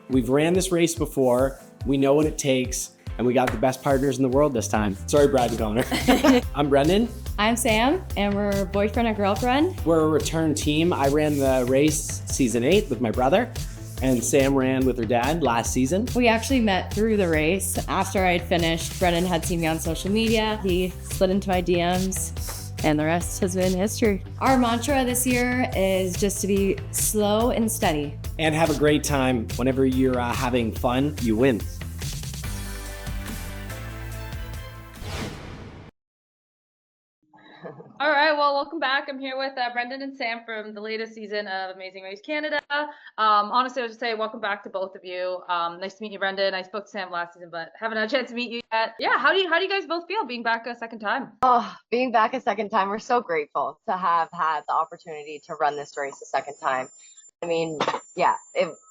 We've ran this race before. We know what it takes, and we got the best partners in the world this time. Sorry, Brad and Connor. I'm Brendan. I'm Sam, and we're boyfriend and girlfriend. We're a return team. I ran the race season 8 with my brother, and Sam ran with her dad last season. We actually met through the race. After I had finished, Brendan had seen me on social media. He slid into my DMs, and the rest has been history. Our mantra this year is just to be slow and steady. And have a great time. Whenever you're having fun, you win. All right, well, welcome back. I'm here with Brendan and Sam from the latest season of Amazing Race Canada. Honestly, I would just say welcome back to both of you. Nice to meet you, Brendan. I spoke to Sam last season, but haven't had a chance to meet you yet. Yeah, how do you guys both feel being back a second time? Oh, being back a second time, we're so grateful to have had the opportunity to run this race a second time. I mean, yeah,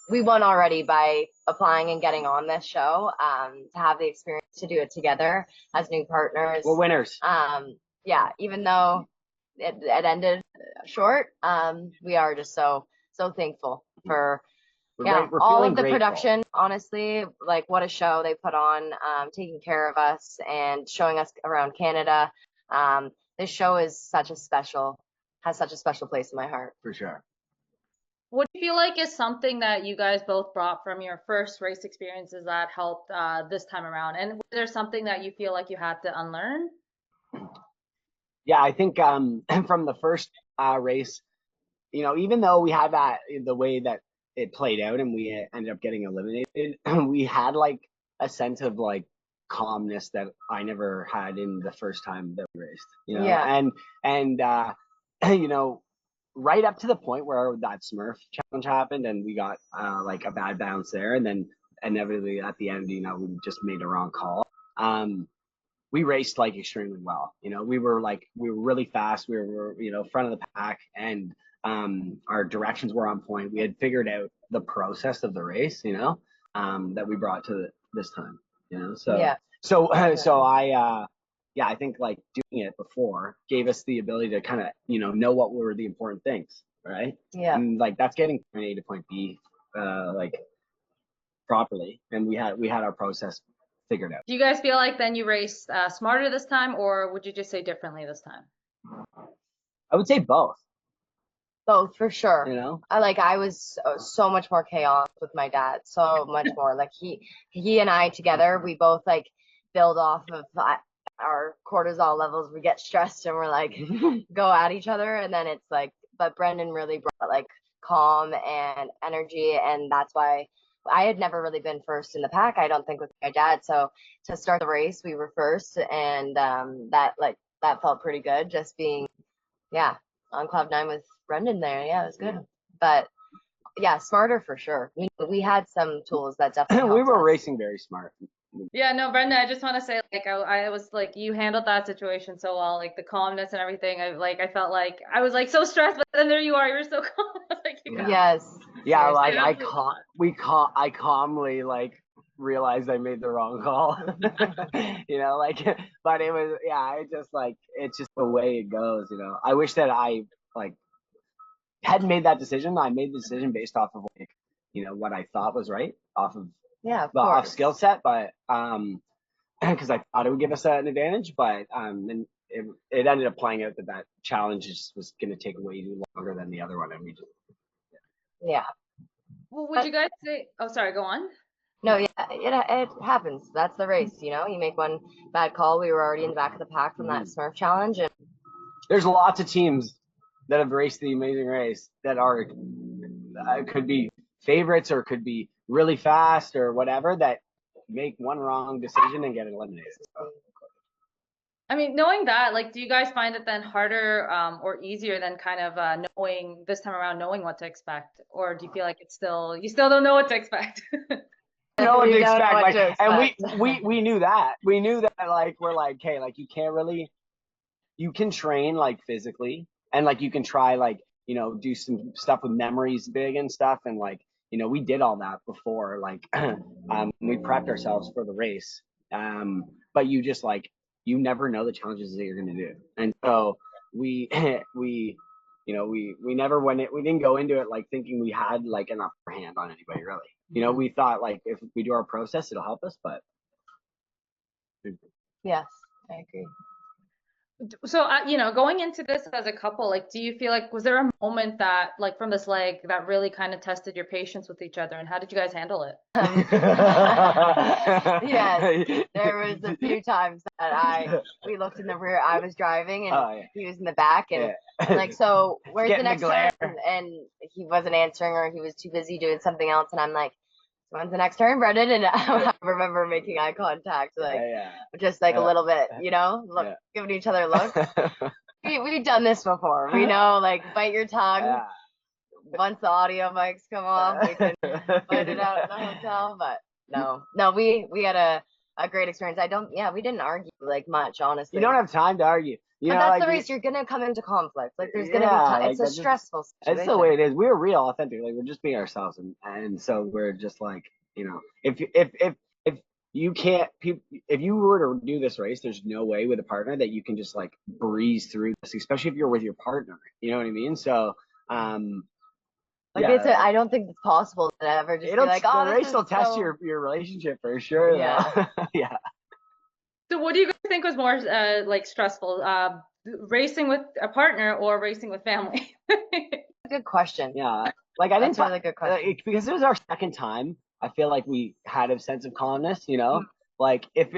we won already by applying and getting on this show. To have the experience to do it together as new partners. We're winners. Yeah, even though it ended short, we are just so thankful for all of the production. Honestly, like what a show they put on, taking care of us and showing us around Canada. This show is has such a special place in my heart. For sure. What do you feel like is something that you guys both brought from your first race experiences that helped this time around? And was there something that you feel like you had to unlearn? Yeah, I think from the first race, even though we had the way that it played out and we ended up getting eliminated, we had like a sense of like calmness that I never had in the first time that we raced. Yeah. And right up to the point where that Smurf challenge happened and we got like a bad bounce there, and then inevitably at the end, we just made a wrong call. We raced like extremely well. We were really fast. We were, front of the pack, and our directions were on point. We had figured out the process of the race, that we brought to this time, So Yeah. So I think like doing it before gave us the ability to kind of, know what were the important things, right? Yeah. And like that's getting point A to point B, like properly, and we had our process figured out. Do you guys feel like then you raced smarter this time, or would you just say differently this time? I would say both. Both, for sure. I was so much more chaos with my dad, so much more. Like he and I together, we both like build off of our cortisol levels. We get stressed and we're like go at each other, and then it's like, but Brendan really brought like calm and energy, and that's why I had never really been first in the pack, I don't think, with my dad. So to start the race, we were first, and that felt pretty good, just being on cloud 9 with Brendan there. Yeah, it was good. But yeah, smarter for sure. We had some tools that definitely we were us. racing very smart. Yeah, no, Brenda, I just want to say, like, I was like, you handled that situation so well, like the calmness and everything. I felt like I was like so stressed, but then there you are, you're so calm. Like, Yes. Yeah, like I calmly like realized I made the wrong call. But it was it's just the way it goes. I wish that I like hadn't made that decision. I made the decision based off of like, what I thought was right off of off skill set, but because I thought it would give us an advantage, but and it ended up playing out that challenge was going to take way too longer than the other one, and we just Well, would you guys say? Oh, sorry. Go on. No, yeah, it happens. That's the race. You make one bad call. We were already in the back of the pack from that Smurf challenge, and there's lots of teams that have raced the Amazing Race that are could be favorites or could be really fast or whatever, that make one wrong decision and get eliminated. I mean, knowing that, like, do you guys find it then harder or easier than kind of knowing this time around, knowing what to expect, or do you feel like you still don't know what to expect? Know what to expect, and we knew that. We knew that, like, we're like, okay, like you can train like physically, and like you can try like do some stuff with memories big and stuff, and like we did all that before, like we prepped ourselves for the race, but you just like you never know the challenges that you're going to do, and so we never we didn't go into it like thinking we had like an upper hand on anybody, really. you know, we thought like if we do our process, it'll help us, but. Yes, I agree. So, you know, going into this as a couple, like, do you feel like, was there a moment that, like, from this leg that really kind of tested your patience with each other, and how did you guys handle it? Yes, there was a few times that we looked in the rear, I was driving and he was in the back, and like, so where's the next turn? And he wasn't answering, or he was too busy doing something else, and I'm like, when's the next turn, Brendan? And I remember making eye contact, like just like a little bit, you know, giving each other looks. We've done this before. We know, like, bite your tongue. Once the audio mics come off, we can fight it out in the hotel. But no, we had a great experience. We didn't argue like much, honestly. You don't have time to argue. You know, that's like, the race. You're gonna come into conflict. Like, there's gonna be time. It's a stressful situation. It's the way it is. We're real, authentic. Like, we're just being ourselves, and so we're just like, you know, if you can't, if you were to do this race, there's no way with a partner that you can just like breeze through this, especially if you're with your partner. You know what I mean? So, I don't think it's possible to ever just be like, oh, the race will test your relationship for sure. Yeah. Yeah. So what do you guys think was more like stressful, racing with a partner or racing with family? Good question. Yeah, like I didn't. That's a really good question. Because it was our second time. I feel like we had a sense of calmness. You know, like if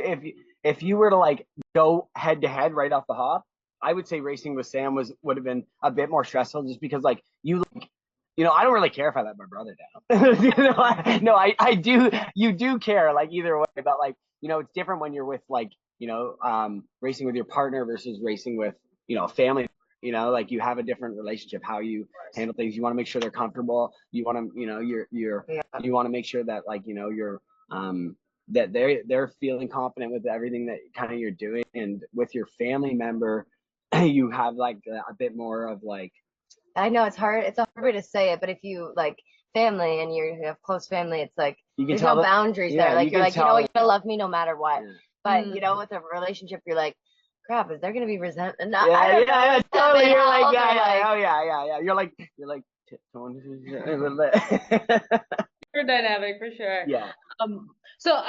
you were to like go head to head right off the hop, I would say racing with Sam would have been a bit more stressful, just because like you know, I don't really care if I let my brother down. You know, I do. You do care, like, either way, but like, you know, it's different when you're with, like, you know, racing with your partner versus racing with, you know, family. You know, like, you have a different relationship, how you handle things. You want to make sure they're comfortable. You want to, you know, you want to make sure that, like, you know, you're that they're feeling confident with everything that kind of you're doing. And with your family member, you have like a bit more of like, I know it's hard. It's a hard way to say it, but if you like family and you have close family, it's like there's no boundaries there. Like, you're like, you know, you gotta love me no matter what. Yeah. But you know, with a relationship, you're like, crap, is there gonna be resentment? No, yeah, totally. You're like, yeah. You're like tiptoeing a little bit. For dynamic, for sure. Yeah. So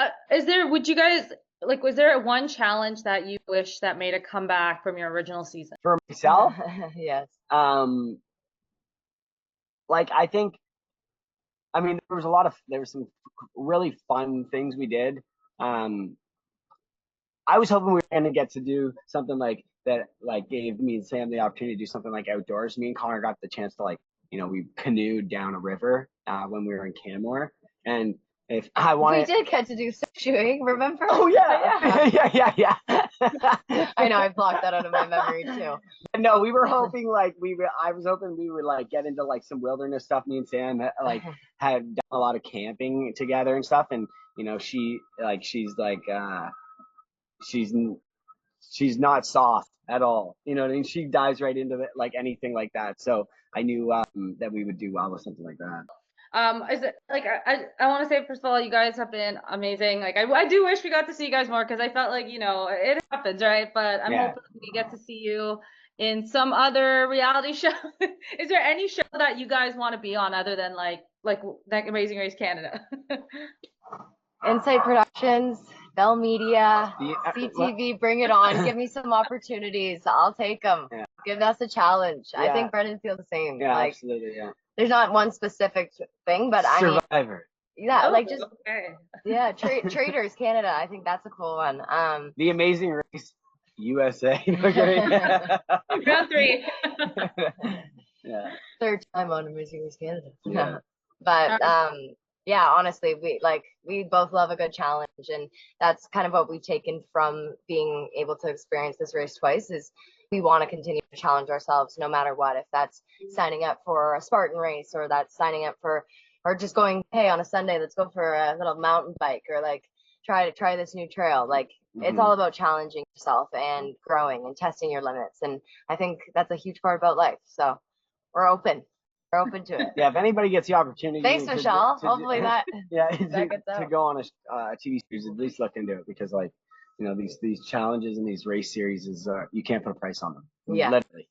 would you guys, like, was there one challenge that you wish that made a comeback from your original season? For myself? Yes. Like, I mean, there was some really fun things we did. I was hoping we were going to get to do something like that, like gave me and Sam the opportunity to do something like outdoors. Me and Connor got the chance to, like, you know, we canoed down a river when we were in Canmore. And if I wanted, we did get to do snowshoeing, remember? Oh yeah. Yeah. I know, I blocked that out of my memory too. No, we were hoping I was hoping we would like get into like some wilderness stuff. Me and Sam had done a lot of camping together and stuff, and you know, she's not soft at all. You know what I mean? She dives right into it, like anything like that. So I knew that we would do well with something like that. Is it like I want to say, first of all, you guys have been amazing. Like, I do wish we got to see you guys more, because I felt like, you know, it happens, right? But I'm hoping we get to see you in some other reality show. Is there any show that you guys want to be on other than like Amazing Race Canada? Insight Productions, Bell Media, CTV, bring it on. Give me some opportunities. I'll take them. Yeah. Give us a challenge. Yeah. I think Brendan feels the same. Yeah, like, absolutely. Yeah. There's not one specific thing, but Survivor. Yeah, like just yeah, Traders Canada. I think that's a cool one. The Amazing Race USA. Round 3. Yeah. Third time on Amazing Race Canada. Yeah. But yeah, honestly, we both love a good challenge, and that's kind of what we've taken from being able to experience this race twice. Is we want to continue to challenge ourselves no matter what. If that's signing up for a Spartan race, or that's signing up for, or just going, hey, on a Sunday, let's go for a little mountain bike, or like try this new trail. Like, it's all about challenging yourself and growing and testing your limits. And I think that's a huge part about life. So we're open. We're open to it. Yeah, if anybody gets the opportunity. Thanks, Michelle. Hopefully that. Yeah, to go on a TV series, at least look into it, because, like, you know, these challenges and these race series is you can't put a price on them. Yeah. Literally.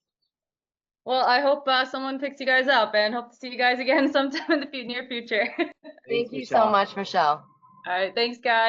Well, I hope someone picks you guys up, and hope to see you guys again sometime in the near future. Thank you so much, Michelle. All right, thanks, guys.